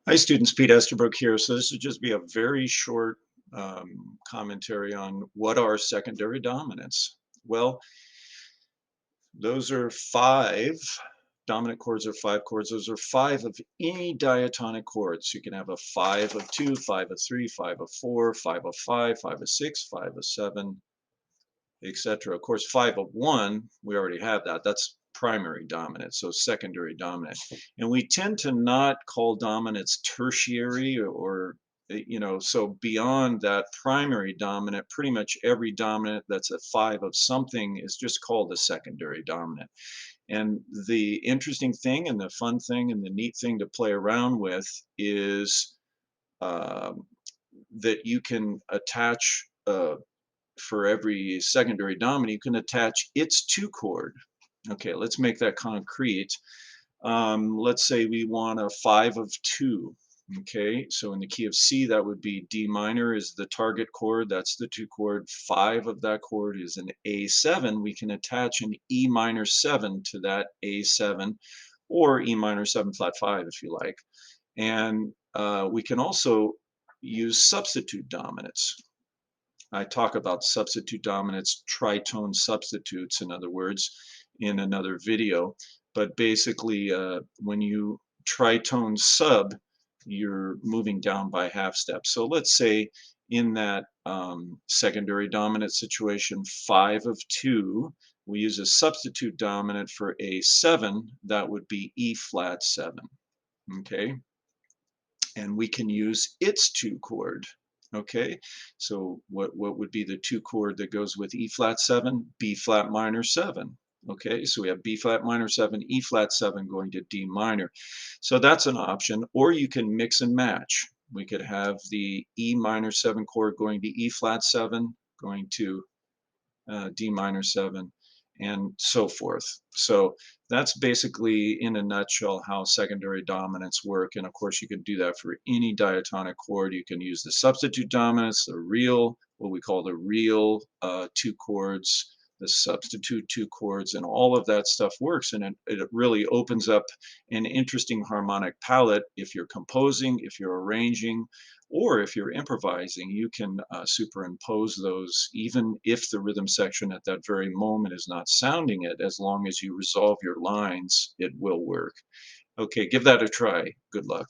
Hi students, Pete Estabrook here. So this will just be a very short commentary on what are secondary dominants. Well, those are five, dominant chords are five chords. Those are five of any diatonic chords. You can have a five of two, five of three, five of four, five of five, five of six, five of seven, etc. Of course, five of one, we already have that. That's primary dominant, so secondary dominant. And we tend to not call dominants tertiary so beyond that primary dominant, pretty much every dominant that's a five of something is just called a secondary dominant. And the interesting thing and the fun thing and the neat thing to play around with is um, that you can attach for every secondary dominant, you can attach its two chord. Okay, let's make that concrete. Let's say we want a five of two. Okay, so in the key of C, that would be D minor is the target chord. That's the two chord. Five of that chord is an A7. We can attach an E minor 7 to that A7 or E minor 7 flat 5 if you like. And we can also use substitute dominants. I talk about substitute dominants, tritone substitutes, in other words, in another video. But basically, when you tritone sub, you're moving down by half steps. So let's say in that secondary dominant situation, five of two, we use a substitute dominant for A7, that would be E flat 7. Okay, and we can use its two chord. Okay, so what would be the two chord that goes with E flat 7? B flat minor 7. Okay, so we have B flat minor 7, E flat 7 going to D minor. So that's an option, or you can mix and match. We could have the E minor 7 chord going to E flat 7, going to D minor 7, and so forth. So that's basically, in a nutshell, how secondary dominants work. And of course, you can do that for any diatonic chord. You can use the substitute dominants, the real, what we call the real two chords, the substitute two chords, and all of that stuff works. And it really opens up an interesting harmonic palette. If you're composing, if you're arranging, or if you're improvising, you can superimpose those, even if the rhythm section at that very moment is not sounding it. As long as you resolve your lines, it will work. Okay, give that a try. Good luck.